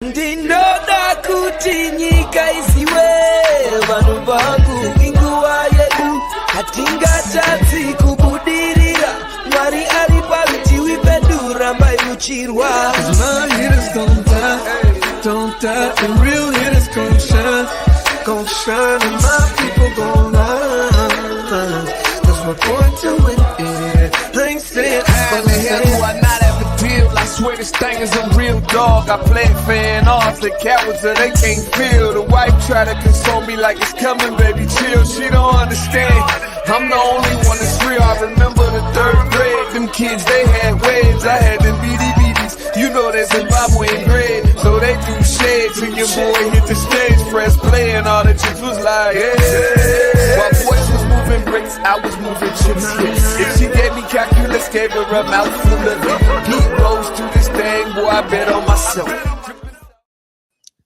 Ndinoda kuti nyika isiwe vanhu vangu inguva yedu hatingatadzi kubudirira Mwari ari parutivi pedu rambai muchirwa My hitters gon' die, don't die, the real hitters gon' shine and my people gon' rise. Cause we're born to win it. I ain't saying I not have a deal. I swear this thing is a real dog. I play fan off the cowards so they can't feel. The wife try to console me like it's coming, baby, chill. She don't understand. I'm the only one that's real. I remember the third grade. Them kids, they had waves. I had them BDBs. You know that Zimbabwean bread. So they do shade till your boy hit the stage. Press play and all the chicks was like, yeah. While boys was moving bricks, I was moving chips. If she gave me calculus, gave her a mouthful of it. Heat rose to this thing, boy, I bet on myself.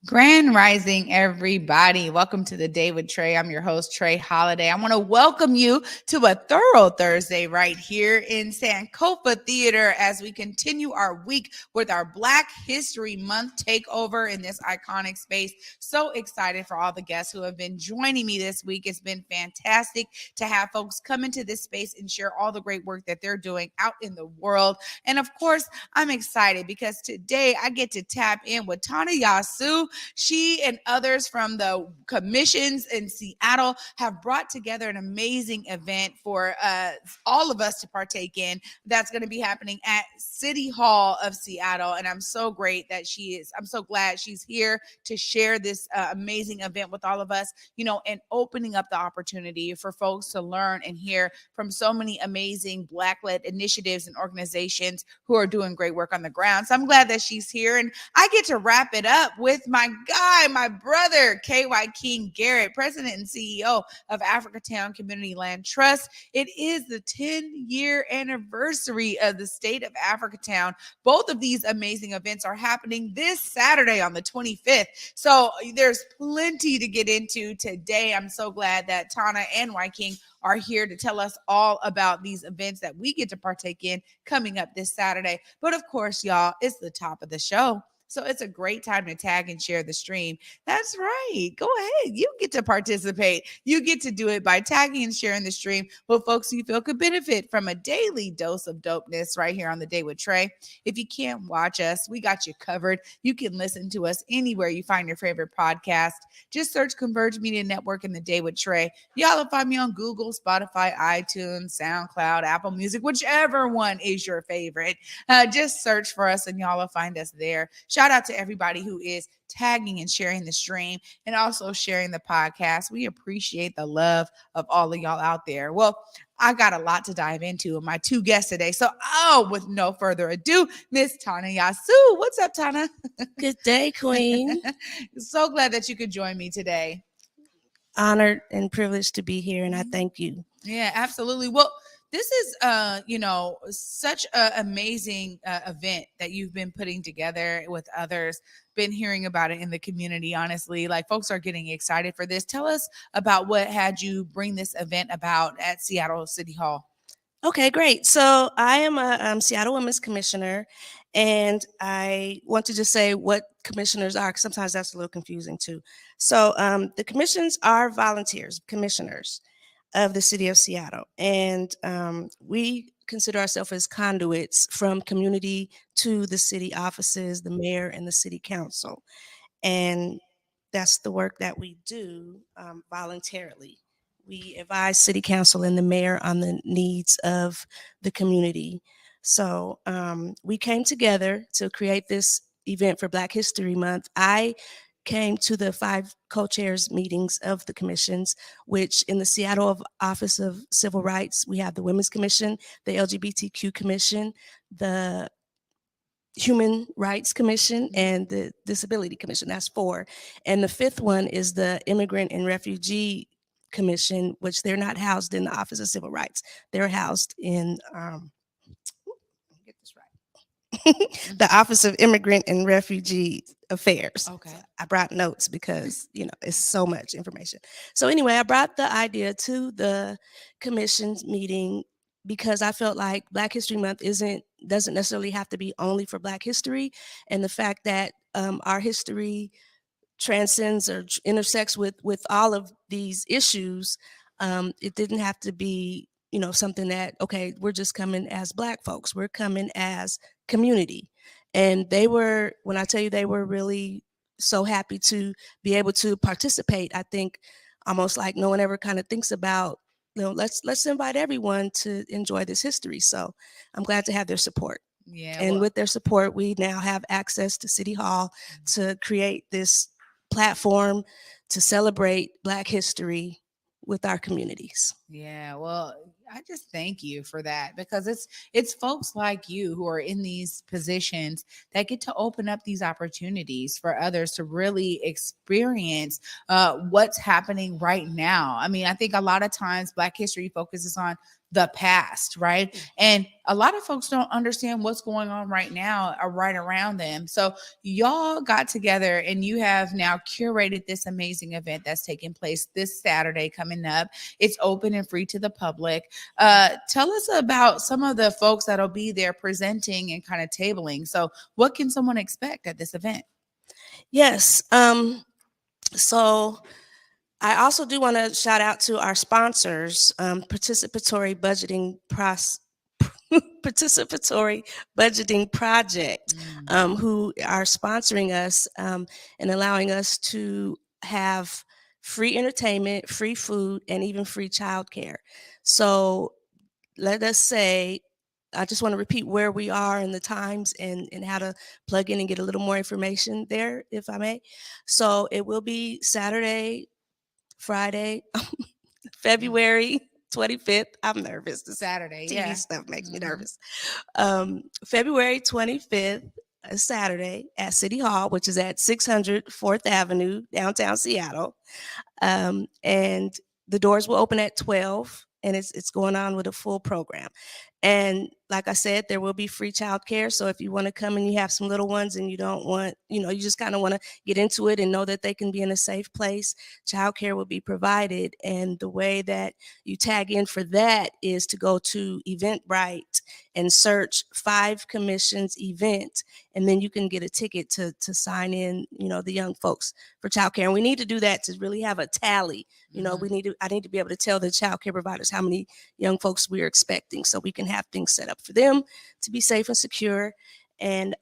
Grand Rising, everybody. Welcome to the Day with Trae. I'm your host, Trae Holiday. I want to welcome you to a thorough Thursday right here in Sankofa Theater as we continue our week with our Black History Month takeover in this iconic space. So excited for all the guests who have been joining me this week. It's been fantastic to have folks come into this space and share all the great work that they're doing out in the world. And of course, I'm excited because today I get to tap in with Tana Yasu. She and others from the commissions in Seattle have brought together an amazing event for all of us to partake in. That's going to be happening at City Hall of Seattle. And I'm so glad she's here to share this amazing event with all of us, and opening up the opportunity for folks to learn and hear from so many amazing Black-led initiatives and organizations who are doing great work on the ground. So I'm glad that she's here. And I get to wrap it up with my guy, my brother, Wyking Garrett, President and CEO of Africatown Community Land Trust. It is the 10-year anniversary of the State of Africatown. Both of these amazing events are happening this Saturday on the 25th. So there's plenty to get into today. I'm so glad that Tana and Wyking are here to tell us all about these events that we get to partake in coming up this Saturday. But of course, y'all, it's the top of the show. So it's a great time to tag and share the stream. That's right. Go ahead. You get to participate. You get to do it by tagging and sharing the stream with folks you feel could benefit from a daily dose of dopeness right here on The Day with Trae. If you can't watch us, we got you covered. You can listen to us anywhere you find your favorite podcast. Just search Converge Media Network and The Day with Trae. Y'all will find me on Google, Spotify, iTunes, SoundCloud, Apple Music, whichever one is your favorite. Just search for us and y'all will find us there. Shout out to everybody who is tagging and sharing the stream and also sharing the podcast. We appreciate the love of all of y'all out there. Well, I got a lot to dive into with my two guests today. So, with no further ado, Miss Tana Yasu. What's up, Tana? Good day, Queen. So glad that you could join me today. Honored and privileged to be here, and I thank you. Yeah, absolutely. Well, this is, such an amazing event that you've been putting together with others. Been hearing about it in the community, honestly. Like, folks are getting excited for this. Tell us about what had you bring this event about at Seattle City Hall. Okay, great. So I am a Seattle Women's Commissioner, and I want to just say what commissioners are, because sometimes that's a little confusing too. So the commissions are volunteers, commissioners of the city of Seattle. And we consider ourselves as conduits from community to the city offices, the mayor, and the city council. And that's the work that we do voluntarily. We advise city council and the mayor on the needs of the community. So we came together to create this event for Black History Month. I came to the 5 co-chairs meetings of the commissions, which in the Seattle Office of Civil Rights, we have the Women's Commission, the LGBTQ Commission, the Human Rights Commission, and the Disability Commission. That's 4. And the 5th one is the Immigrant and Refugee Commission, which they're not housed in the Office of Civil Rights. They're housed in the Office of Immigrant and Refugee Affairs. Okay. I brought notes because, it's so much information. So anyway, I brought the idea to the commission's meeting because I felt like Black History Month doesn't necessarily have to be only for Black history. And the fact that our history transcends or intersects with all of these issues. It didn't have to be, something that, okay, we're just coming as Black folks. We're coming as community. And when I tell you, they were really so happy to be able to participate. I think almost like no one ever kind of thinks about, let's invite everyone to enjoy this history. So I'm glad to have their support. Yeah. And with their support, we now have access to City Hall to create this platform to celebrate Black history with our communities. Yeah, well, I just thank you for that, because it's folks like you who are in these positions that get to open up these opportunities for others to really experience what's happening right now. I mean, I think a lot of times Black history focuses on the past, right? And a lot of folks don't understand what's going on right now or right around them. So y'all got together and you have now curated this amazing event that's taking place this Saturday coming up. It's open and free to the public. Tell us about some of the folks that'll be there presenting and kind of tabling. So what can someone expect at this event? Yes. So I also do want to shout out to our sponsors, Participatory Budgeting Project, who are sponsoring us and allowing us to have free entertainment, free food, and even free childcare. So let us say, I just want to repeat where we are and the times and how to plug in and get a little more information there, if I may. So it will be Saturday, Friday, February 25th. I'm nervous. This Saturday, TV stuff makes me nervous. February 25th, Saturday at City Hall, which is at 600 4th Avenue, downtown Seattle. And the doors will open at 12, and it's going on with a full program. And like I said, there will be free childcare. So if you want to come and you have some little ones and you don't want, you just kind of want to get into it and know that they can be in a safe place, childcare will be provided. And the way that you tag in for that is to go to Eventbrite and search 5 Commissions event, and then you can get a ticket to sign in, the young folks for childcare. And we need to do that to really have a tally. I need to be able to tell the childcare providers how many young folks we are expecting, so we can have things set up for them to be safe and secure. And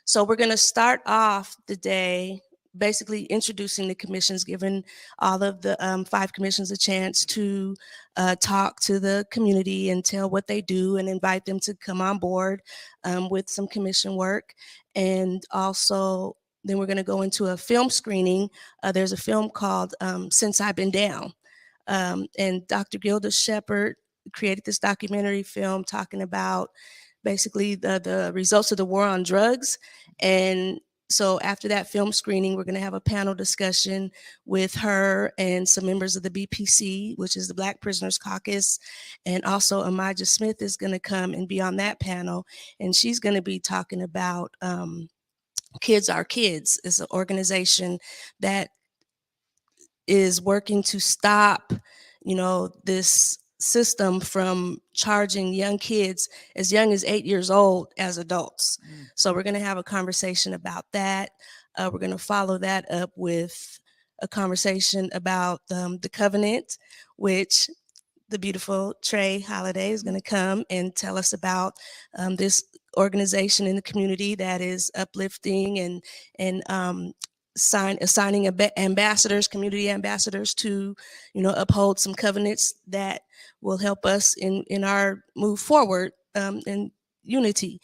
so we're going to start off the day basically introducing the commissions, giving all of the 5 commissions a chance to talk to the community and tell what they do and invite them to come on board with some commission work. And also, then we're going to go into a film screening. There's a film called Since I've Been Down. And Dr. Gilda Shepherd created this documentary film talking about basically the results of the war on drugs. And so after that film screening, we're going to have a panel discussion with her and some members of the BPC, which is the Black Prisoners Caucus. And also Amijah Smith is going to come and be on that panel. And she's going to be talking about Kids Are Kids. It's an organization that is working to stop, this system from charging young kids as young as 8 years old as adults. So we're going to have a conversation about that. We're going to follow that up with a conversation about the Covenant, which the beautiful Trae Holiday is going to come and tell us about this organization in the community that is uplifting and assigning ambassadors, community ambassadors to, uphold some covenants that will help us in our move forward in unity.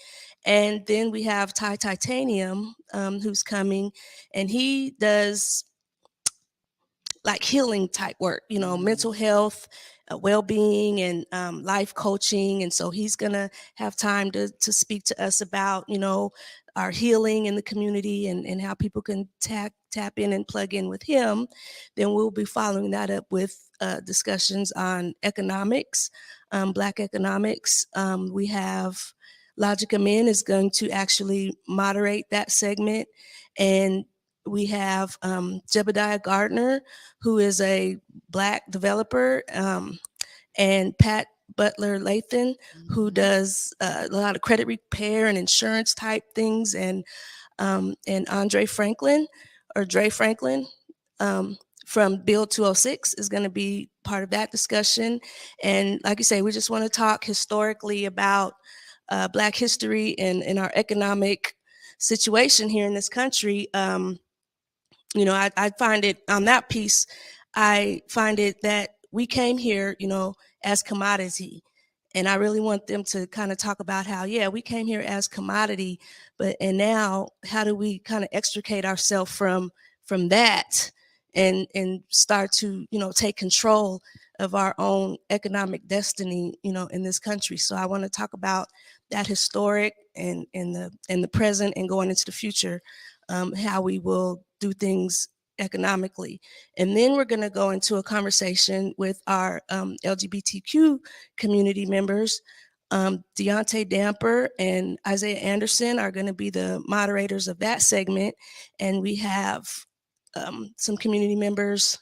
And then we have Titanium, who's coming, and he does like healing type work, mental health, well-being, and life coaching. And so he's gonna have time to speak to us about, our healing in the community and how people can tap in and plug in with him. Then we'll be following that up with discussions on economics, Black economics. We have Logic Amen is going to actually moderate that segment. And we have Jebediah Gardner, who is a Black developer, and Pat Butler Lathan, who does a lot of credit repair and insurance type things. And and Andre Franklin, or Dre Franklin, from Bill 206 is going to be part of that discussion. And like you say, we just want to talk historically about Black history and our economic situation here in this country. You know, I find it on that piece, I find it that we came here, you know, as commodity. And I really want them to kind of talk about how, yeah, we came here as commodity, and now how do we kind of extricate ourselves from that and start to, you know, take control of our own economic destiny, you know, in this country. So I want to talk about that historic and the present and going into the future, how we will do things economically. And then we're going to go into a conversation with our LGBTQ community members. Deontay Damper and Isaiah Anderson are going to be the moderators of that segment. And we have some community members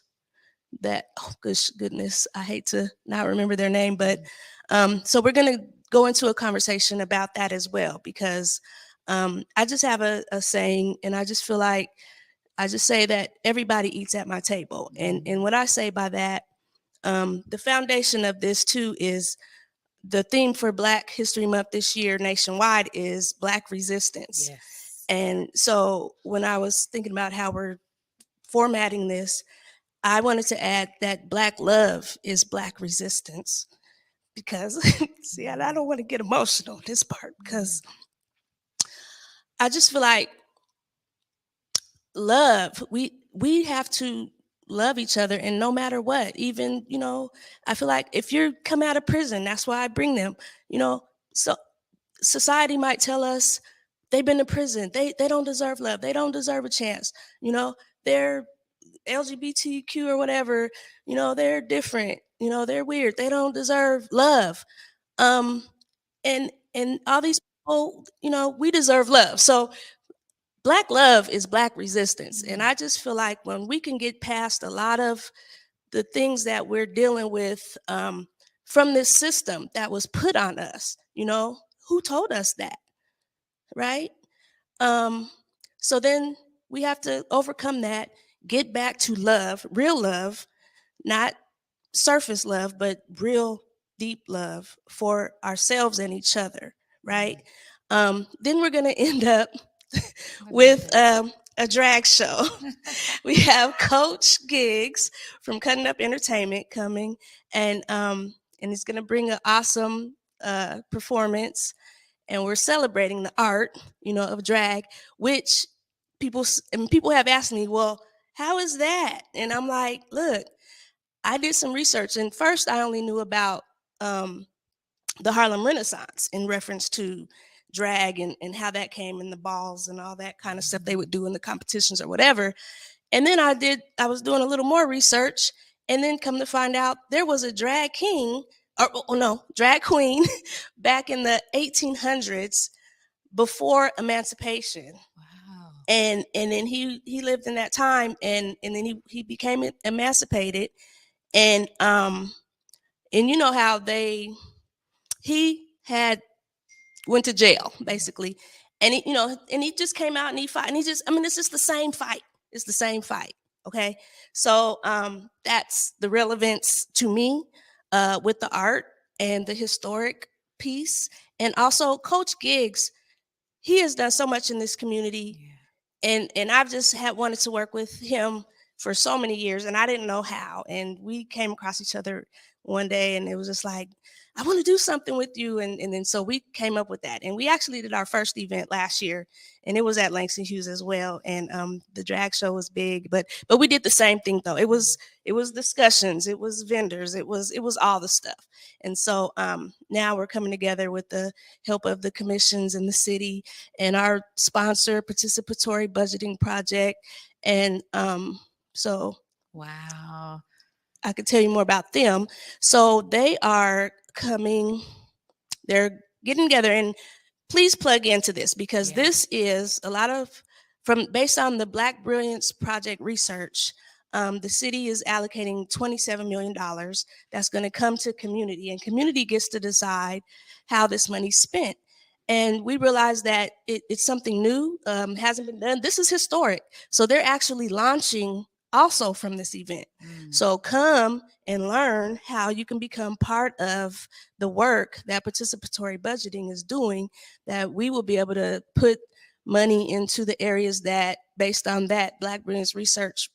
that, oh goodness, I hate to not remember their name, but so we're going to go into a conversation about that as well, because I just have a saying, and I just feel like I just say that everybody eats at my table. And what I say by that, the foundation of this too is the theme for Black History Month this year nationwide is Black resistance. Yes. And so when I was thinking about how we're formatting this, I wanted to add that Black love is Black resistance, because see, I don't want to get emotional this part, because I just feel like love, we have to love each other, and no matter what, even, you know, I feel like if you come out of prison, that's why I bring them, you know, so society might tell us they've been to prison, they don't deserve love, they don't deserve a chance, you know, they're LGBTQ or whatever, you know, they're different, you know, they're weird, they don't deserve love. And all these people, you know, we deserve love. So Black love is Black resistance. And I just feel like when we can get past a lot of the things that we're dealing with from this system that was put on us, you know, who told us that, right? So then we have to overcome that, get back to love, real love, not surface love, but real deep love for ourselves and each other, right? Then we're going to end up with a drag show. We have Coach Giggs from Cutting Up Entertainment coming, and he's going to bring an awesome performance, and we're celebrating the art, you know, of drag, which people have asked me, well, how is that? And I'm like, look, I did some research, and first I only knew about the Harlem Renaissance in reference to drag and how that came in the balls and all that kind of stuff they would do in the competitions or whatever. And then I was doing a little more research, and then come to find out there was a drag king, drag queen back in the 1800s before emancipation. Wow. And then he lived in that time, and then he became emancipated, and you know how he had went to jail basically, and he just came out and he fought, and it's just the same fight. It's the same fight. Okay, so that's the relevance to me with the art and the historic piece, and also Coach Giggs. He has done so much in this community, and I've just wanted to work with him for so many years, and I didn't know how. And we came across each other one day, and it was just like, I want to do something with you. And then so we came up with that. And we actually did our first event last year, and it was at Langston Hughes as well. And the drag show was big, but we did the same thing though. It was discussions, it was vendors, it was all the stuff. And so now we're coming together with the help of the commissions in the city and our sponsor, Participatory Budgeting Project. And so Wow. I could tell you more about them. So they are coming, they're getting together, and please plug into this, because this is a lot of, based on the Black Brilliance Project research, the city is allocating $27 million that's going to come to community, and community gets to decide how this money's spent. And we realized that it's something new, hasn't been done. This is historic. So they're actually launching also from this event. So come and learn how you can become part of the work that participatory budgeting is doing, that we will be able to put money into the areas that, based on that Black Brilliance Research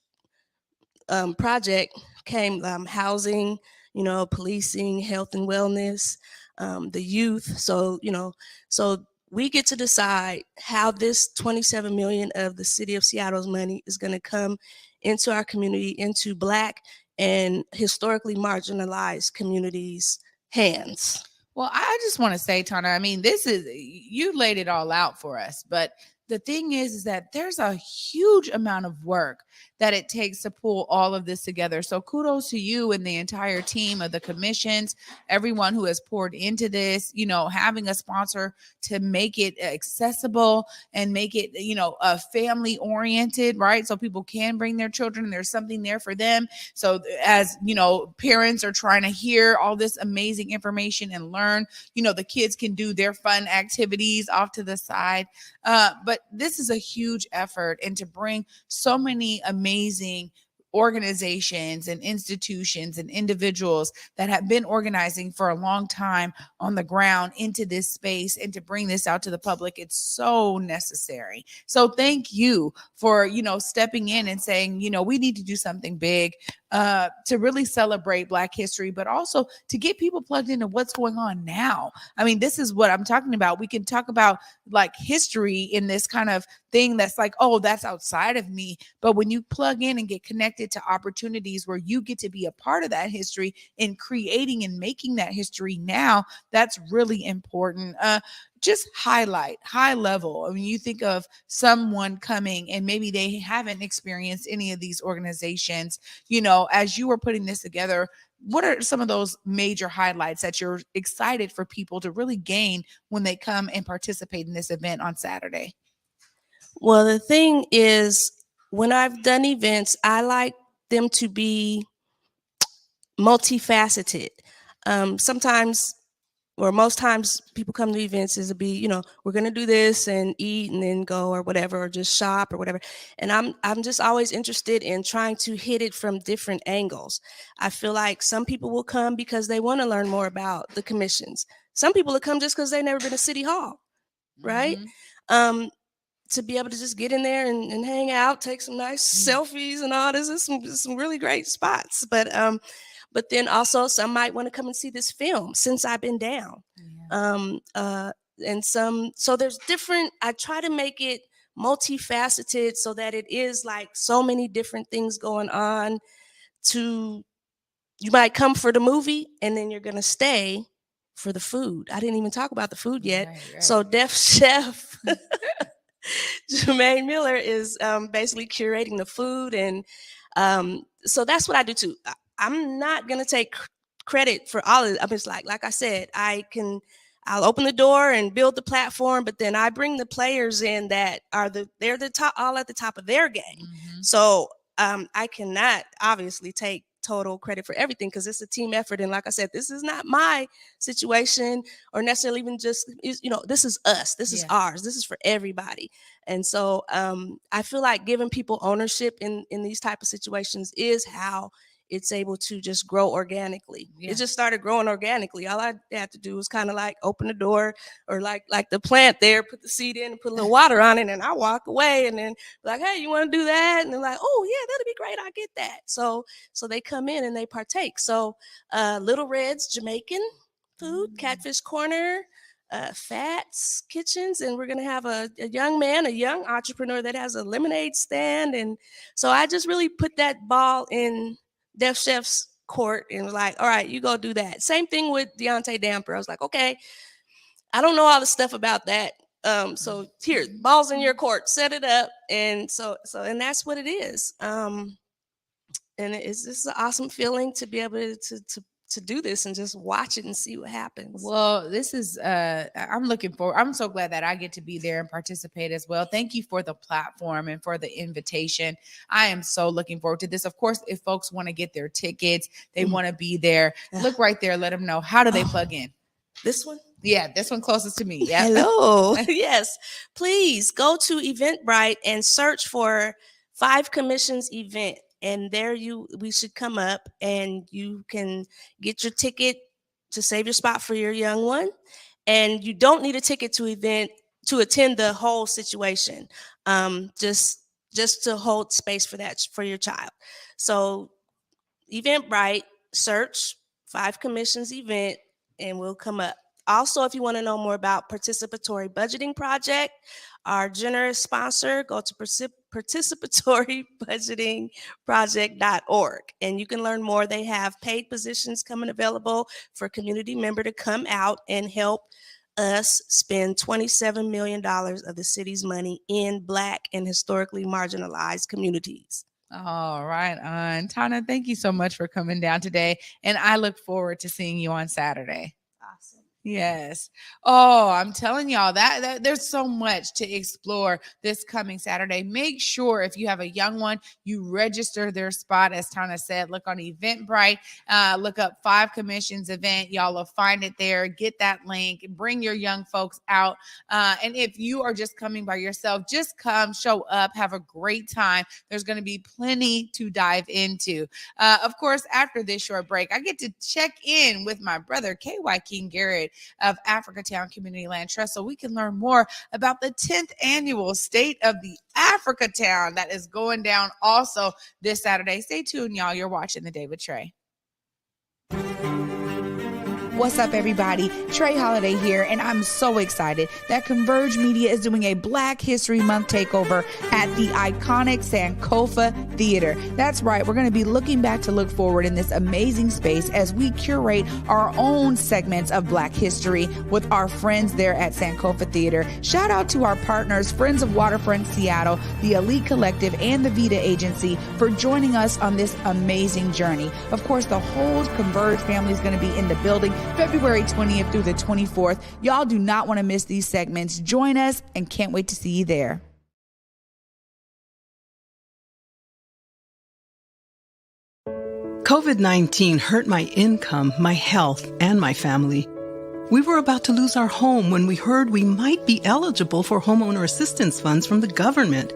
project, came housing, policing, health and wellness, the youth. So, so we get to decide how this 27 million of the city of Seattle's money is going to come into our community, into Black and historically marginalized communities' hands. Well, I just want to say, Tana, I mean, you laid it all out for us, but the thing is that there's a huge amount of work that it takes to pull all of this together. So kudos to you and the entire team of the commissions, everyone who has poured into this, having a sponsor to make it accessible and make it, family oriented, right? So people can bring their children and there's something there for them. So as, parents are trying to hear all this amazing information and learn, the kids can do their fun activities off to the side. But this is a huge effort, and to bring so many amazing organizations and institutions and individuals that have been organizing for a long time on the ground into this space and to bring this out to the public, it's so necessary. So thank you for, stepping in and saying, we need to do something big to really celebrate Black history, but also to get people plugged into what's going on now. I mean, this is what I'm talking about. We can talk about like history in this kind of thing that's like, oh, that's outside of me. But when you plug in and get connected to opportunities where you get to be a part of that history and creating and making that history now, that's really important. Just high level. I mean, you think of someone coming and maybe they haven't experienced any of these organizations, as you were putting this together, what are some of those major highlights that you're excited for people to really gain when they come and participate in this event on Saturday? Well, the thing is, when I've done events, I like them to be multifaceted. Sometimes, or most times, people come to events is to be, we're going to do this and eat and then go or whatever, or just shop or whatever. And I'm just always interested in trying to hit it from different angles. I feel like some people will come because they want to learn more about the commissions. Some people will come just because they've never been to City Hall, right? To be able to just get in there and hang out, take some nice selfies and all this. Is some really great spots. But then also some might want to come and see this film, Since I've Been Down. And so there's different, I try to make it multifaceted so that it is like so many different things going on. You might come for the movie and then you're going to stay for the food. I didn't even talk about the food yet. Right. So Def Chef Jermaine Miller is basically curating the food. And so that's what I do too. I'm not going to take credit for all of it. I mean, it's like I said, I'll open the door and build the platform, but then I bring the players in that they're the top, all at the top of their game. So I cannot obviously take total credit for everything because it's a team effort. And like I said, this is not my situation or necessarily even just, this is us, this is ours, this is for everybody. And so I feel like giving people ownership in these type of situations is how it's able to just grow organically. It just started growing organically. All I had to do was kind of like open the door or like the plant there, put the seed in and put a little water on it, and I walk away and then like, hey, you want to do that? And they're like, oh yeah, that'd be great. I get that. So they come in and they partake. So Little Red's Jamaican food, Catfish Corner, Fats Kitchens, and we're going to have a young entrepreneur that has a lemonade stand. And so I just really put that ball in Def Chef's court and was like, all right, you go do that. Same thing with Deontay Damper. I was like, okay, I don't know all the stuff about that. So here, ball's in your court, set it up. And and that's what it is. And it's just an awesome feeling to be able to do this and just watch it and see what happens. Well, this is, I'm looking forward. I'm so glad that I get to be there and participate as well. Thank you for the platform and for the invitation. I am so looking forward to this. Of course, if folks want to get their tickets, they want to be there, look right there, let them know. How do they plug in? This one? Yeah, this one closest to me. Yeah. Hello. Yes. Please go to Eventbrite and search for 5 Commissions event. And there we should come up and you can get your ticket to save your spot for your young one. And you don't need a ticket to attend the whole situation. Just to hold space for that for your child. So Eventbrite, search 5 Commissions event, and we'll come up. Also, if you want to know more about Participatory Budgeting Project, our generous sponsor, go to participatorybudgetingproject.org, and you can learn more. They have paid positions coming available for a community member to come out and help us spend $27 million of the city's money in Black and historically marginalized communities. All right. Tana, thank you so much for coming down today. And I look forward to seeing you on Saturday. Awesome. Yes. Oh, I'm telling y'all that there's so much to explore this coming Saturday. Make sure if you have a young one, you register their spot. As Tana said, look on Eventbrite, look up 5 Commissions event. Y'all will find it there. Get that link. Bring your young folks out. And if you are just coming by yourself, just come, show up, have a great time. There's going to be plenty to dive into. Of course, after this short break, I get to check in with my brother, Wyking Garrett of Africatown Community Land Trust, so we can learn more about the 10th annual State of the Africatown that is going down also this Saturday. Stay tuned, y'all. You're watching The Day with Trae. What's up, everybody? Trae Holiday here, and I'm so excited that Converge Media is doing a Black History Month takeover at the iconic Sankofa Theater. That's right, we're going to be looking back to look forward in this amazing space as we curate our own segments of Black history with our friends there at Sankofa Theater. Shout out to our partners, Friends of Waterfront Seattle, the Elite Collective, and the Vita Agency for joining us on this amazing journey. Of course, the whole Converge family is going to be in the building February 20th through the 24th. Y'all do not want to miss these segments. Join us and can't wait to see you there. COVID-19 hurt my income, my health, and my family. We were about to lose our home when we heard we might be eligible for homeowner assistance funds from the government.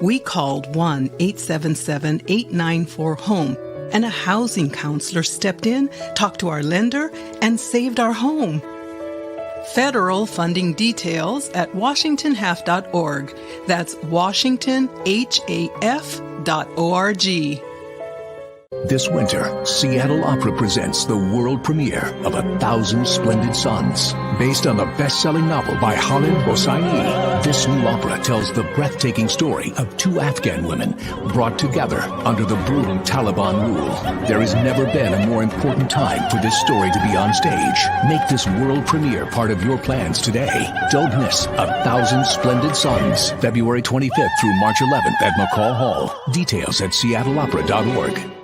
We called 1-877-894-HOME. And a housing counselor stepped in, talked to our lender, and saved our home. Federal funding details at washingtonhaf.org. That's washingtonhaf.org. This winter, Seattle Opera presents the world premiere of 1,000 Splendid Suns. Based on the best-selling novel by Khaled Hosseini, this new opera tells the breathtaking story of 2 Afghan women brought together under the brutal Taliban rule. There has never been a more important time for this story to be on stage. Make this world premiere part of your plans today. Don't miss 1,000 Splendid Suns, February 25th through March 11th at McCall Hall. Details at seattleopera.org.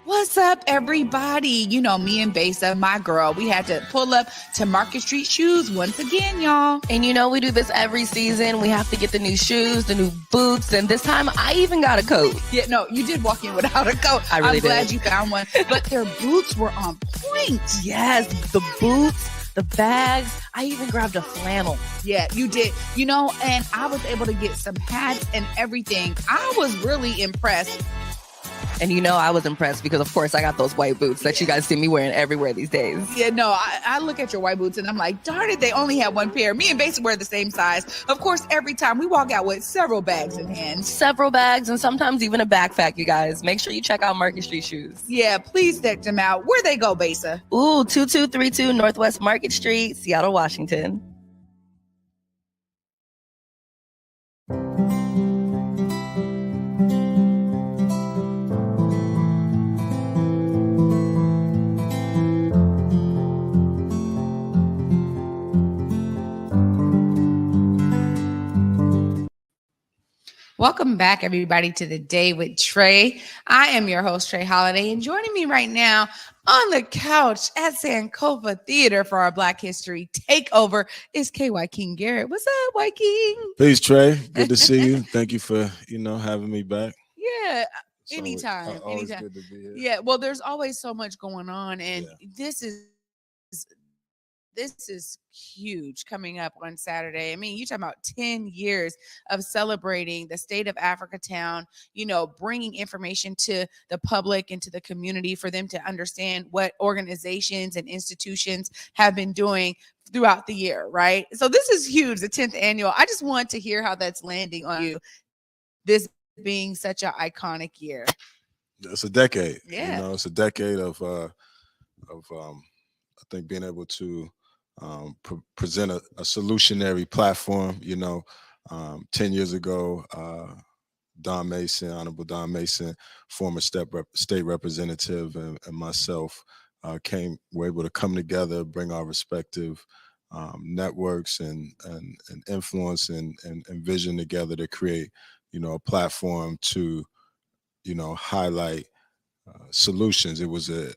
What's up, everybody? You know, me and Besa, my girl, we had to pull up to Market Street Shoes once again, y'all. And you know, we do this every season. We have to get the new shoes, the new boots, and this time I even got a coat. Yeah, no, you did walk in without a coat. I really I'm glad did. you found one. But their boots were on point. Yes, the boots, the bags. I even grabbed a flannel. Yeah, you did. You know, and I was able to get some hats and everything. I was really impressed. And you know, I was impressed because, of course, I got those white boots that you guys see me wearing everywhere these days. Yeah, no, I look at your white boots and I'm like, darn it, they only have one pair. Me and Basic wear the same size. Of course, every time we walk out with several bags in hand. Several bags and sometimes even a backpack, you guys. Make sure you check out Market Street Shoes. Yeah, please check them out. Where they go, Basa? Ooh, 2232 Northwest Market Street, Seattle, Washington. Welcome back, everybody, to The Day with Trae. I am your host, Trae Holiday, and joining me right now on the couch at Sankofa Theater for our Black History Takeover is Wyking Garrett. What's up, Wyking? Peace, Trae. Good to see you. Thank you for, having me back. Yeah, It's anytime. always Anytime. good to be here. Yeah, well, there's always so much going on, and this is This is huge coming up on Saturday. I mean, you're talking about 10 years of celebrating the state of Africatown, bringing information to the public and to the community for them to understand what organizations and institutions have been doing throughout the year, right? So this is huge, the 10th annual. I just want to hear how that's landing on you, this being such an iconic year. It's a decade. Yeah. It's a decade of I think being able to present a solutionary platform. 10 years ago, Honorable Don Mason, former state representative, and myself were able to come together, bring our respective networks and influence and vision together to create, a platform to, highlight solutions. It was a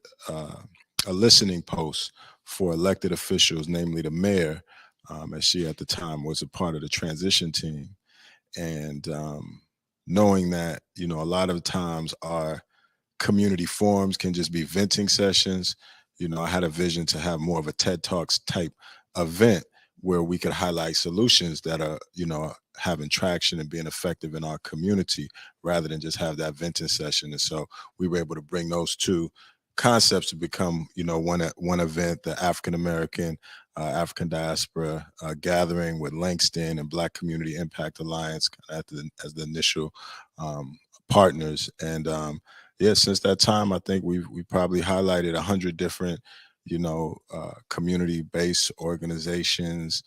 listening post for elected officials, namely the mayor, as she at the time was a part of the transition team. And knowing that, a lot of times our community forums can just be venting sessions, I had a vision to have more of a TED Talks type event where we could highlight solutions that are, having traction and being effective in our community rather than just have that venting session. And so we were able to bring those two concepts to become, one event, the African American, African Diaspora Gathering with Langston and Black Community Impact Alliance as the initial partners. And since that time, I think we probably highlighted 100 different, community-based organizations,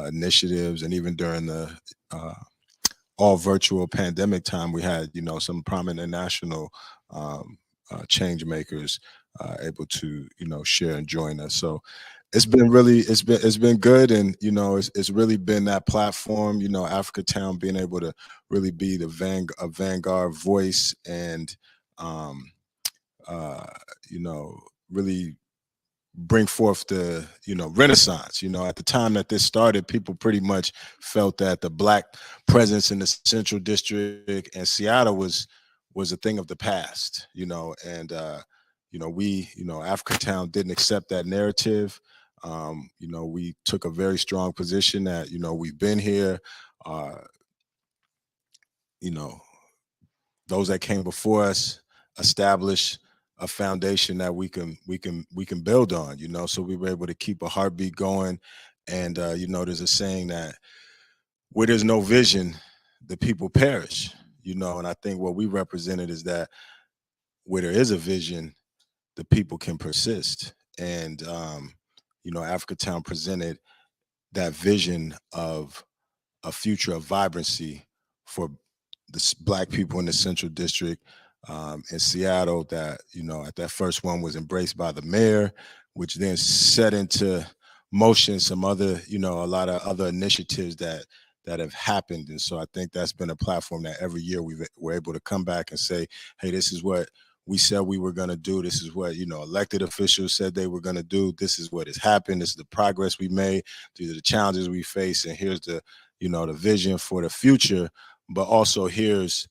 initiatives, and even during the all virtual pandemic time, we had, some prominent national change makers able to, share and join us. So it's been good. And, it's really been that platform, Africatown being able to really be the vanguard voice and, really bring forth the, Renaissance. At the time that this started, people pretty much felt that the Black presence in the Central District and Seattle was a thing of the past, and, Africatown didn't accept that narrative. We took a very strong position that, we've been here, those that came before us established a foundation that we can build on, so we were able to keep a heartbeat going. And, there's a saying that where there's no vision, the people perish, and I think what we represented is that where there is a vision, the people can persist. And, Africatown presented that vision of a future of vibrancy for the Black people in the Central District in Seattle that, at that first one was embraced by the mayor, which then set into motion some other, a lot of other initiatives that have happened. And so I think that's been a platform that every year we're able to come back and say, hey, this is what we said we were going to do. This is what, elected officials said they were going to do. This is what has happened. This is the progress we made. These are the challenges we face. And here's the, the vision for the future. But also here's,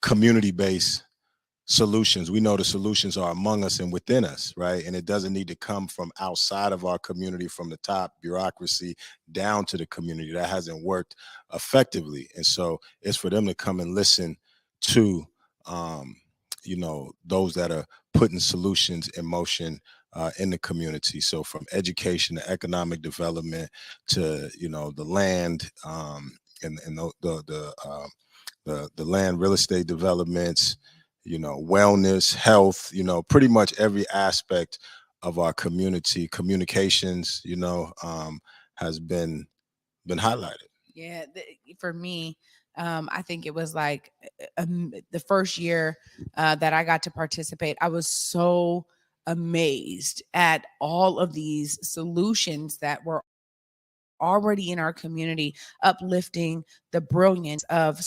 community-based solutions. We know the solutions are among us and within us, right? And it doesn't need to come from outside of our community, from the top bureaucracy down to the community. That hasn't worked effectively. And so it's for them to come and listen to, those that are putting solutions in motion in the community. So from education to economic development to, the land and the land real estate developments, wellness, health, pretty much every aspect of our community, communications, has been highlighted. Yeah, for me, I think it was like the first year that I got to participate, I was so amazed at all of these solutions that were already in our community, uplifting the brilliance of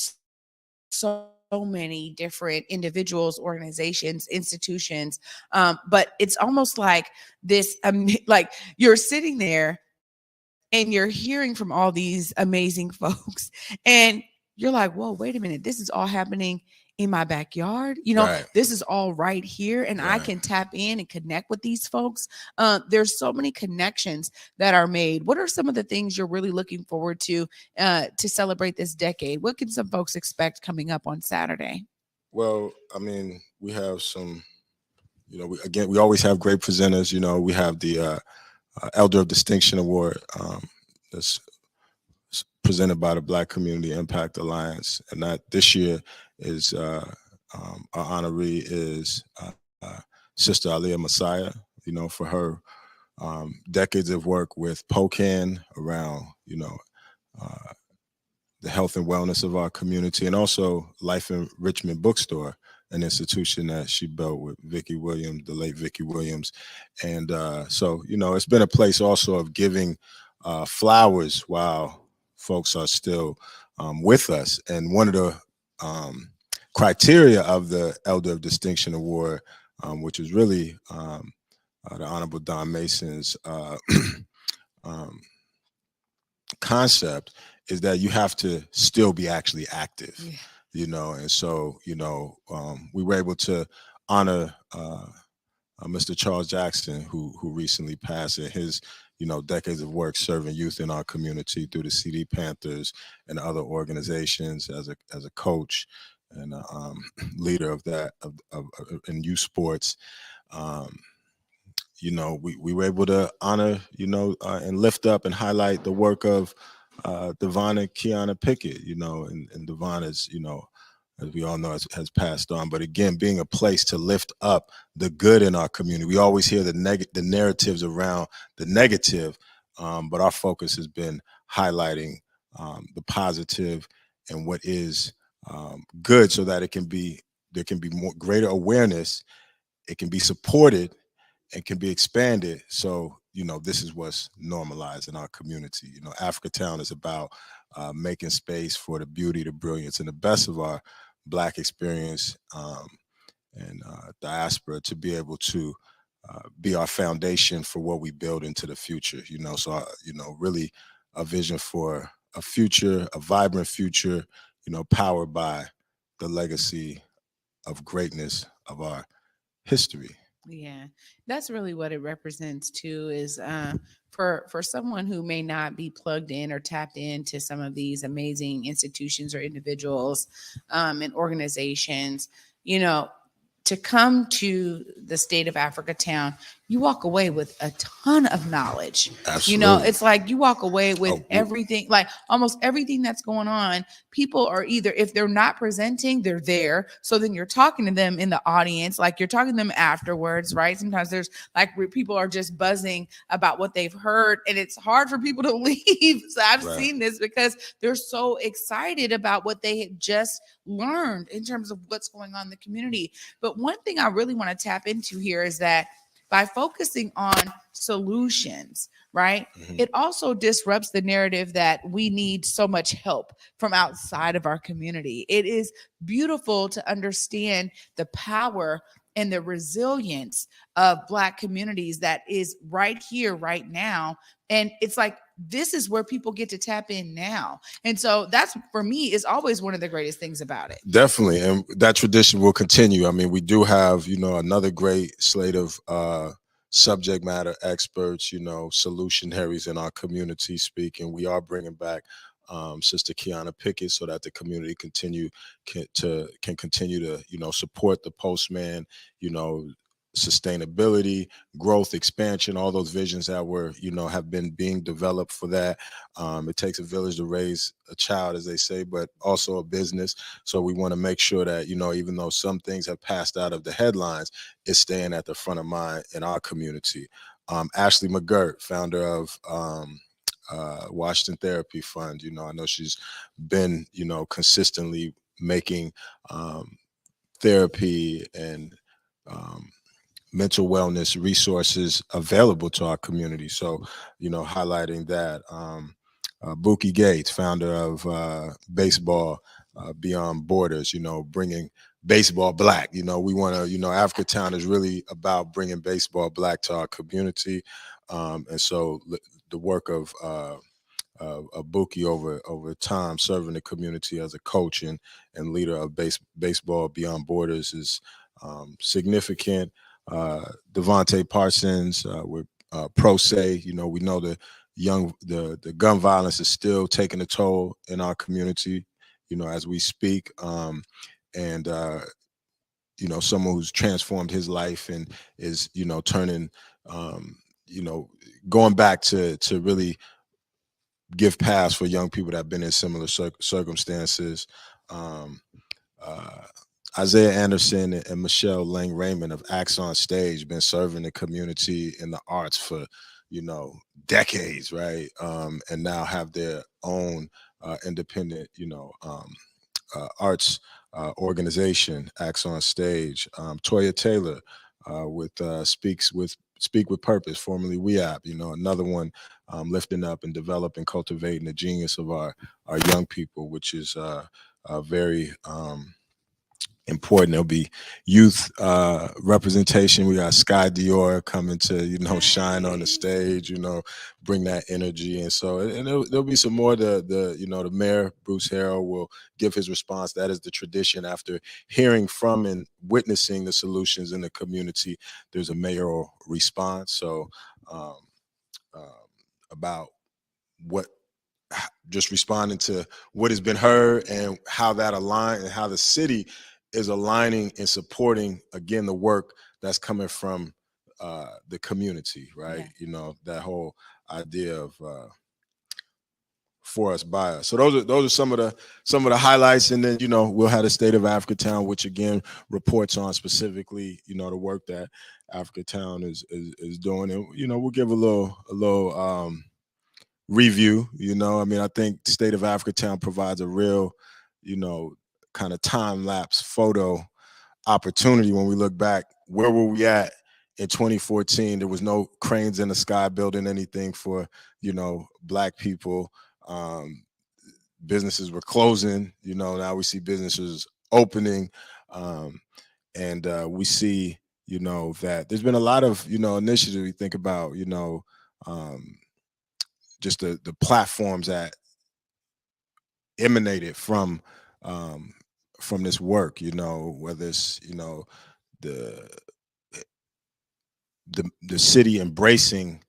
so many different individuals, organizations, institutions. But it's almost like this, like you're sitting there and you're hearing from all these amazing folks and you're like, whoa, wait a minute. This is all happening in my backyard. Right. This is all right here, and I Right. can tap in and connect with these folks. There's so many connections that are made. What are some of the things you're really looking forward to celebrate this decade? What can some folks expect coming up on Saturday? Well, I mean, we have some, we always have great presenters. We have the Elder of Distinction Award that's presented by the Black Community Impact Alliance. And that this year is, our honoree is Sister Aliyah Messiah, for her decades of work with POCAN around, the health and wellness of our community, and also Life Enrichment Bookstore, an institution that she built with Vicki Williams, the late Vicki Williams. And so, it's been a place also of giving flowers while folks are still with us. And one of the criteria of the Elder of Distinction Award, which is really the Honorable Don Mason's concept, is that you have to still be actually active, and so, we were able to honor Mr. Charles Jackson, who recently passed, and his, decades of work serving youth in our community through the CD Panthers and other organizations as a coach and a leader of that in youth sports. We were able to honor, and lift up and highlight the work of Devonna Kiana Pickett, and Devon is, as we all know, has passed on. But again, being a place to lift up the good in our community. We always hear the narratives around the negative, but our focus has been highlighting the positive and what is good, so that there can be more greater awareness, it can be supported, and can be expanded. So, this is what's normalized in our community. Africatown is about making space for the beauty, the brilliance, and the best of our Black experience and diaspora to be able to be our foundation for what we build into the future. So, really a vision for a future, a vibrant future, powered by the legacy of greatness of our history. Yeah, that's really what it represents too, is for someone who may not be plugged in or tapped into some of these amazing institutions or individuals and organizations, to come to the State of Africatown, you walk away with a ton of knowledge. Absolutely. It's like you walk away with everything, like almost everything that's going on. People are either, if they're not presenting, they're there. So then you're talking to them in the audience, like you're talking to them afterwards, right? Sometimes there's like people are just buzzing about what they've heard, and it's hard for people to leave. So I've seen this because they're so excited about what they had just learned in terms of what's going on in the community. But one thing I really want to tap into here is that by focusing on solutions, right, it also disrupts the narrative that we need so much help from outside of our community. It is beautiful to understand the power and the resilience of Black communities that is right here, right now. And it's like, this is where people get to tap in now. And so that's, for me, is always one of the greatest things about it. Definitely. And that tradition will continue. I mean, we do have, another great slate of subject matter experts, solutionaries in our community speaking. We are bringing back Sister Kiana Pickett so that the community can continue to, support the postman, sustainability, growth, expansion, all those visions that were, have been being developed for that. It takes a village to raise a child, as they say, but also a business. So we want to make sure that, even though some things have passed out of the headlines, it's staying at the front of mind in our community. Ashley McGirt, founder of Washington Therapy Fund, I know she's been, consistently making therapy and mental wellness resources available to our community. So, highlighting that. Buki Gates, founder of baseball Beyond Borders, bringing baseball Black. We want to, Africatown is really about bringing baseball Black to our community. And so the work of a bookie over time, serving the community as a coach and leader of baseball beyond borders is significant. Devontae Parsons with Pro Se, we know the gun violence is still taking a toll in our community, as we speak. And someone who's transformed his life and is, turning, going back to really give pass for young people that have been in similar circumstances. Isaiah Anderson and Michelle Lang Raymond of Acts on Stage been serving the community in the arts for, decades, right? And now have their own independent, arts organization, Acts on Stage. Toya Taylor with Speak with Purpose, formerly WeApp, another one lifting up and developing, cultivating the genius of our young people, which is very important. There'll be youth representation. We got Sky Dior coming to, shine on the stage, bring that energy. And so, and there'll be some more. The mayor, Bruce Harrell, will give his response. That is the tradition. After hearing from and witnessing the solutions in the community, there's a mayoral response. So about what, just responding to what has been heard and how that aligns and how the city is aligning and supporting, again, the work that's coming from the community, right? Yeah. That whole idea of for us, by us. So those are some of the highlights. And then, we'll have the State of Africatown, which again reports on specifically, the work that Africatown is doing. And, we'll give a little review. I think State of Africatown provides a real, kind of time-lapse photo opportunity. When we look back, where were we at in 2014? There was no cranes in the sky building anything for, Black people. Businesses were closing, now we see businesses opening. And we see, that there's been a lot of, initiatives. We think about, just the platforms that emanated from this work, whether it's, the city embracing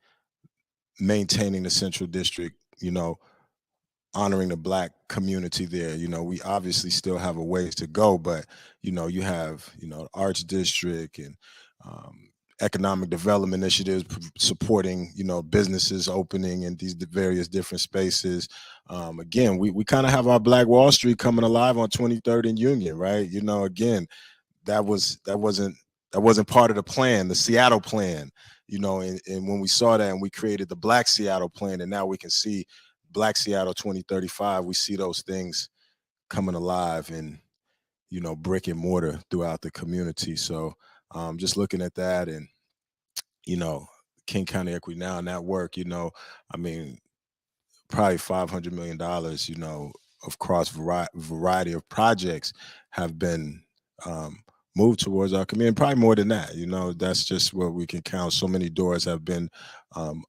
maintaining the Central District, honoring the Black community there. We obviously still have a ways to go, but, you have, Arts District and economic development initiatives supporting, businesses opening in these various different spaces. Again, we kind of have our Black Wall Street coming alive on 23rd and Union, right? Again, that wasn't part of the plan, the Seattle plan, and when we saw that and we created the Black Seattle plan, and now we can see Black Seattle 2035, we see those things coming alive in, brick and mortar throughout the community. So just looking at that and, King County Equity Now and that work, probably $500 million, across variety of projects have been moved towards our community, probably more than that. That's just what we can count. So many doors have been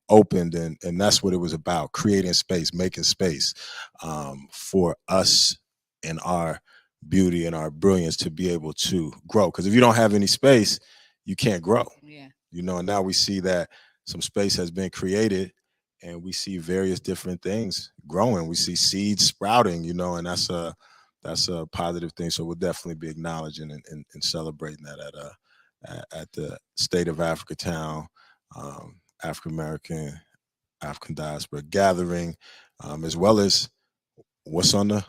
opened, and that's what it was about, creating space, making space for us and our beauty and our brilliance to be able to grow. Because if you don't have any space, you can't grow. Yeah. And now we see that some space has been created, and we see various different things growing. We see seeds sprouting, and that's a positive thing. So we'll definitely be acknowledging and celebrating that at the State of Africatown, African American, African Diaspora Gathering, as well as what's on the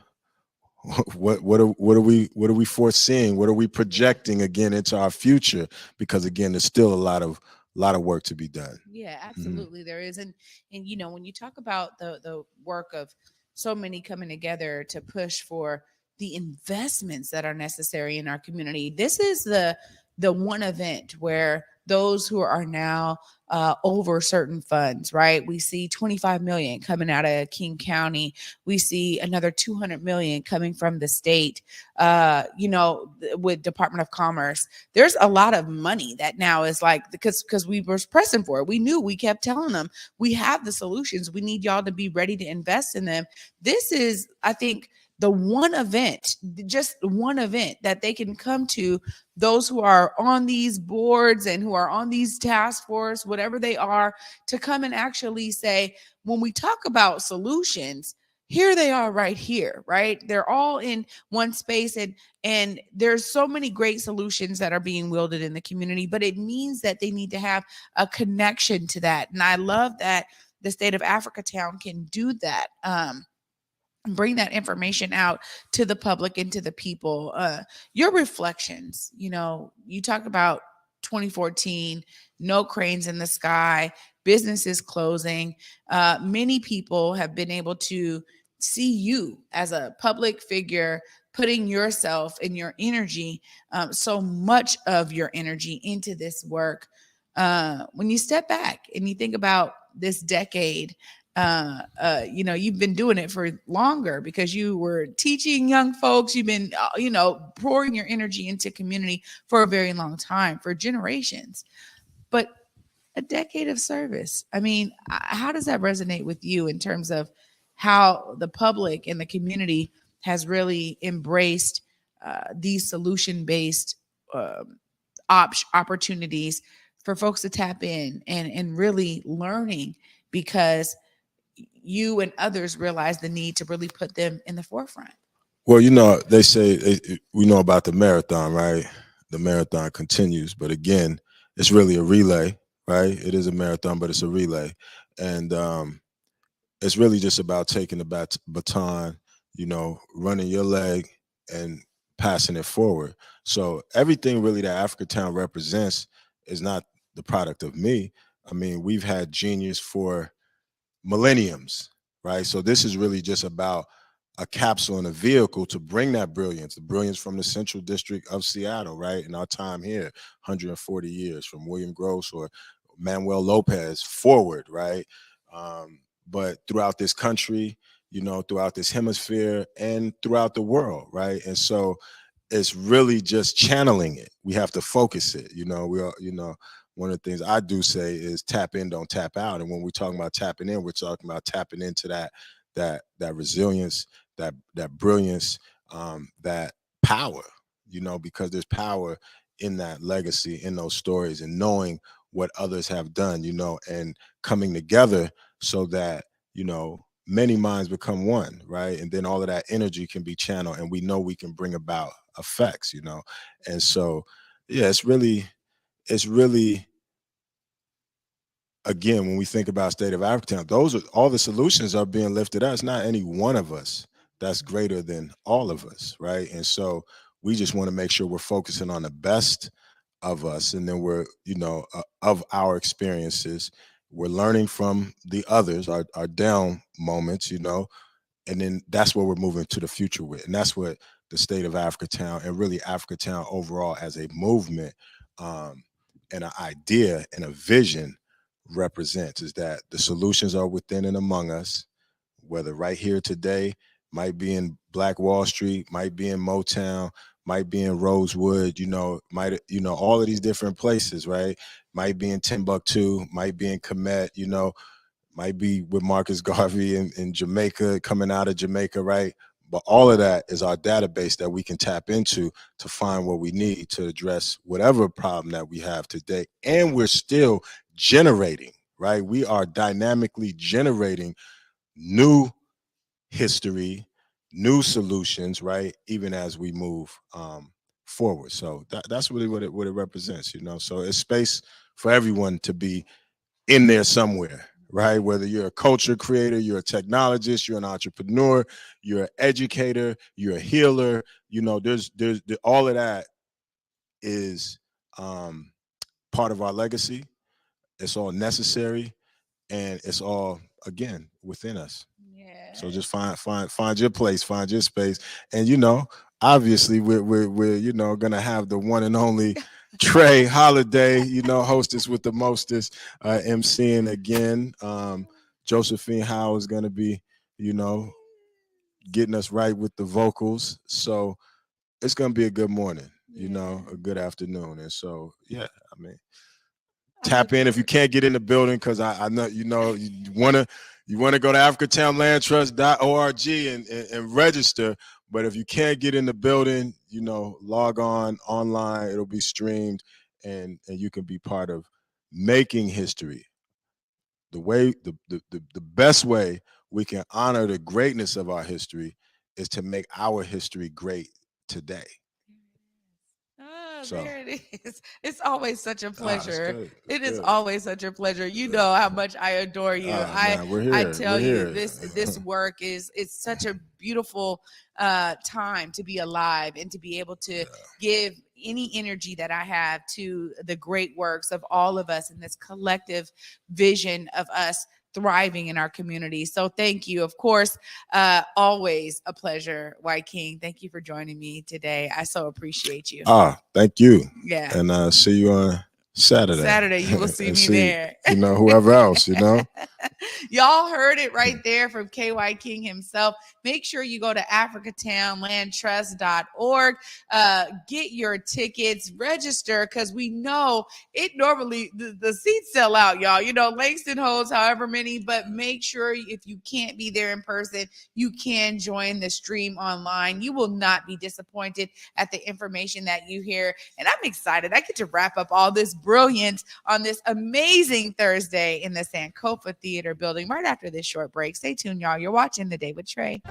what are we foreseeing? What are we projecting again into our future? Because again, there's still a lot of work to be done. Yeah, absolutely. There is. And when you talk about the work of so many coming together to push for the investments that are necessary in our community, this is the one event where those who are now over certain funds, right? We see 25 million coming out of King County. We see another 200 million coming from the state, with Department of Commerce. There's a lot of money that now is like, because we were pressing for it. We kept telling them, we have the solutions. We need y'all to be ready to invest in them. This is, I think, the one event, just one event that they can come to, those who are on these boards and who are on these task force, whatever they are, to come and actually say, when we talk about solutions, here they are right here, right? They're all in one space, and there's so many great solutions that are being wielded in the community, but it means that they need to have a connection to that. And I love that the state of Africatown can do that. Bring that information out to the public and to the people. Your reflections, you talk about 2014, no cranes in the sky, businesses closing. Many people have been able to see you as a public figure, putting yourself and your energy, so much of your energy into this work. When you step back and you think about this decade, you've been doing it for longer because you were teaching young folks. You've been, pouring your energy into community for a very long time, for generations. But a decade of service. I mean, how does that resonate with you in terms of how the public and the community has really embraced these solution-based opportunities for folks to tap in and really learning, because you and others realize the need to really put them in the forefront? Well, they say we know about the marathon, right? The marathon continues, but again, it's really a relay, right? It is a marathon, but it's a relay. And it's really just about taking the baton, running your leg and passing it forward. So everything really that Africatown represents is not the product of me. I mean, we've had genius for millenniums, right? So this is really just about a capsule and a vehicle to bring that brilliance, the brilliance from the Central District of Seattle, right? In our time here, 140 years, from William Gross or Manuel Lopez forward, right? But throughout this country, throughout this hemisphere and throughout the world, right? And so it's really just channeling it. We have to focus it. One of the things I do say is tap in, don't tap out. And when we're talking about tapping in, we're talking about tapping into that resilience, that brilliance, that power, because there's power in that legacy, in those stories, and knowing what others have done, and coming together so that, many minds become one, right? And then all of that energy can be channeled, and we know we can bring about effects, And so, yeah, it's really, again, when we think about State of Africatown, those are all the solutions are being lifted up. It's not any one of us that's greater than all of us, right? And so we just want to make sure we're focusing on the best of us, and then we're, of our experiences. We're learning from the others, our down moments, and then that's what we're moving to the future with. And that's what the State of Africatown, and really Africatown overall as a movement, and an idea and a vision represents, is that the solutions are within and among us, whether right here today, might be in Black Wall Street, might be in Motown, might be in Rosewood, all of these different places, right? Might be in Timbuktu, might be in Kemet, might be with Marcus Garvey in Jamaica, coming out of Jamaica, right? But all of that is our database that we can tap into to find what we need to address whatever problem that we have today. And we're still generating, right? We are dynamically generating new history, new solutions, right? Even as we move forward. So that's really what it represents, So it's space for everyone to be in there somewhere, right? Whether you're a culture creator, you're a technologist, you're an entrepreneur, you're an educator, you're a healer, there's all of that is part of our legacy. It's all necessary, and it's all, again, within us. Yeah. So just find your place, find your space, and obviously we're gonna have the one and only Trae Holiday, hostess with the mostest, MCing again. Josephine Howe is going to be, getting us right with the vocals. So it's going to be a good morning, a good afternoon. And so, tap in if you can't get in the building, because I know, you want to go to africatownlandtrust.org and register. But if you can't get in the building, log on online. It'll be streamed, and you can be part of making history. The best way we can honor the greatness of our history is to make our history great today. So. There it is. It's always such a pleasure. It is always such a pleasure. You know how much I adore you. I tell you, this work it's such a beautiful time to be alive and to be able to give any energy that I have to the great works of all of us in this collective vision of us thriving in our community. So thank you. Of course, always a pleasure, Wyking. Thank you for joining me today. I so appreciate you. Thank you. Yeah. And see you on Saturday. You will see me there. Whoever else, Y'all heard it right there from KY King himself. Make sure you go to africatownlandtrust.org. Get your tickets, register, because we know it normally, the seats sell out, y'all. Langston holds however many, but make sure if you can't be there in person, you can join the stream online. You will not be disappointed at the information that you hear. And I'm excited. I get to wrap up all this brilliance on this amazing Thursday in the Sankofa Theater building right after this short break. Stay tuned, y'all. You're watching The Day with Trae.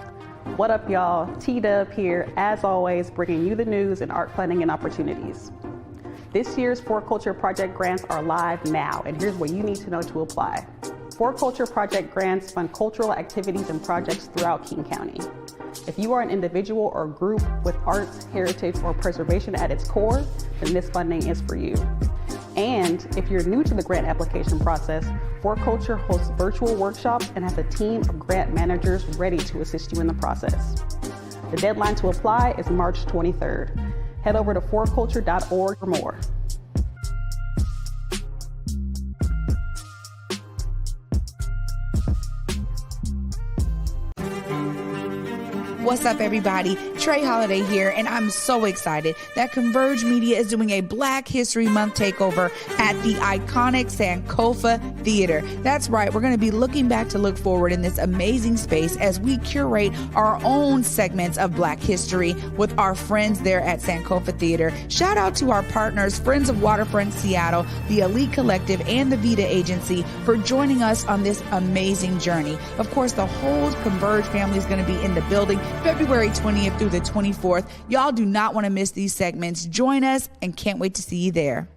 What up, y'all? T-Dub here, as always, bringing you the news and art planning and opportunities. This year's For Culture Project grants are live now, and here's what you need to know to apply. For Culture Project grants fund cultural activities and projects throughout King County. If you are an individual or group with arts, heritage, or preservation at its core, then this funding is for you. And if you're new to the grant application process, For Culture hosts virtual workshops and has a team of grant managers ready to assist you in the process. The deadline to apply is March 23rd. Head over to forculture.org for more. What's up, everybody? Trae Holiday here, and I'm so excited that Converge Media is doing a Black History Month takeover at the iconic Sankofa Theater. That's right, we're going to be looking back to look forward in this amazing space as we curate our own segments of Black history with our friends there at Sankofa Theater. Shout out to our partners, Friends of Waterfront Seattle, the Elite Collective, and the Vita Agency for joining us on this amazing journey. Of course, the whole Converge family is going to be in the building February 20th through the 24th. Y'all do not want to miss these segments. Join us and can't wait to see you there.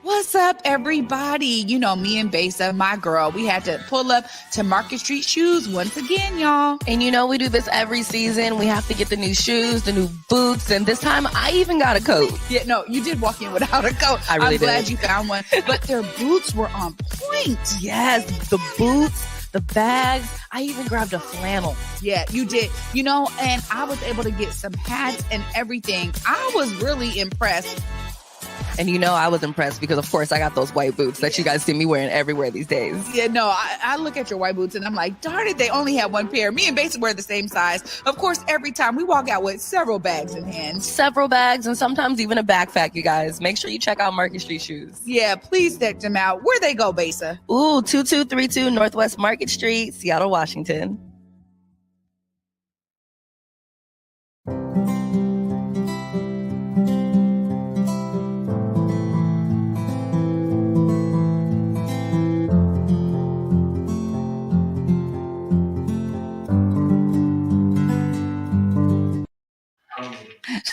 What's up, everybody? Me and Besa, my girl, we had to pull up to Market Street Shoes once again, y'all. And we do this every season. We have to get the new shoes, the new boots, and this time I even got a coat. Yeah, no, you did walk in without a coat. I really I'm glad you found one. But their boots were on point. Yes, the boots, the bags. I even grabbed a flannel. Yeah, you did. And I was able to get some hats and everything. I was really impressed. And I was impressed because, of course, I got those white boots that you guys see me wearing everywhere these days. Yeah, no, I look at your white boots and I'm like, darn it, they only have one pair. Me and Basic wear the same size. Of course, every time we walk out with several bags in hand. Several bags and sometimes even a backpack, you guys. Make sure you check out Market Street Shoes. Yeah, please check them out. Where they go, Basa? 2232 Northwest Market Street, Seattle, Washington.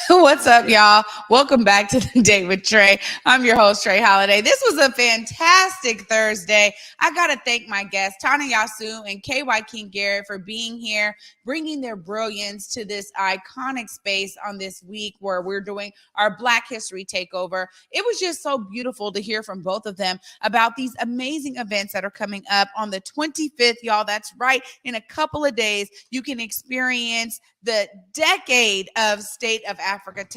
What's What's up, y'all? Welcome back to the Day with Trae. I'm your host, Trae Holiday. This was a fantastic Thursday. I got to thank my guests, Tana Yasu and Wyking Garrett, for being here, bringing their brilliance to this iconic space on this week where we're doing our Black History Takeover. It was just so beautiful to hear from both of them about these amazing events that are coming up on the 25th, y'all. That's right. In a couple of days, you can experience the decade of State of Africatown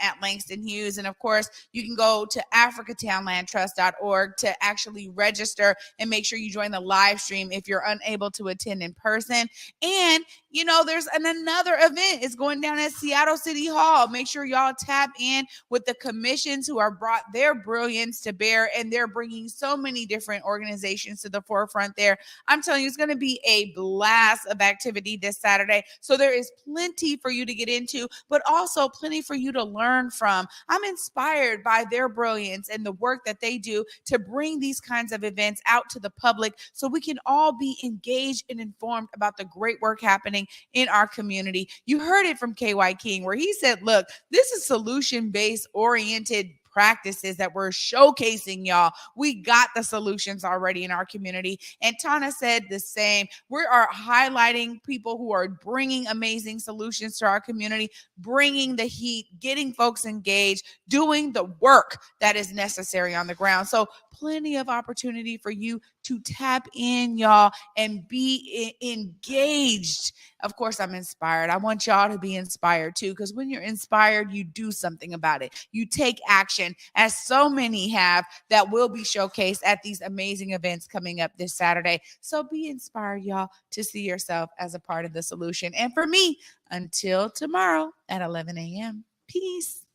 at Langston Hughes. And of course, you can go to africatownlandtrust.org to actually register and make sure you join the live stream if you're unable to attend in person. And you know, there's another event. It's going down at Seattle City Hall. Make sure y'all tap in with the commissions who are brought their brilliance to bear, and they're bringing so many different organizations to the forefront there. I'm telling you, it's going to be a blast of activity this Saturday. So there is plenty for you to get into, but also plenty for you to learn from. I'm inspired by their brilliance and the work that they do to bring these kinds of events out to the public so we can all be engaged and informed about the great work happening in our community. You heard it from Wyking, where he said, look, this is solution-based oriented practices that we're showcasing, y'all. We got the solutions already in our community. And Tana said the same. We are highlighting people who are bringing amazing solutions to our community, bringing the heat, getting folks engaged, doing the work that is necessary on the ground. So plenty of opportunity for you to tap in, y'all, and be engaged. Of course, I'm inspired. I want y'all to be inspired too, because when you're inspired, you do something about it. You take action, as so many have, that will be showcased at these amazing events coming up this Saturday. So be inspired, y'all, to see yourself as a part of the solution. And for me, until tomorrow at 11 a.m. Peace.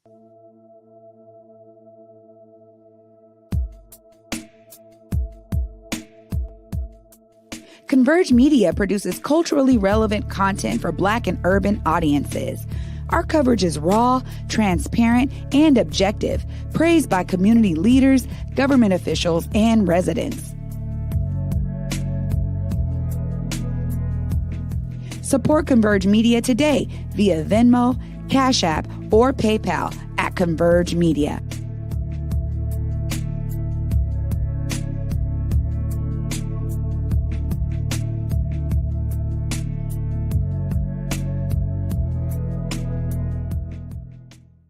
Converge Media produces culturally relevant content for Black and urban audiences. Our coverage is raw, transparent, and objective, praised by community leaders, government officials, and residents. Support Converge Media today via Venmo, Cash App, or PayPal at Converge Media.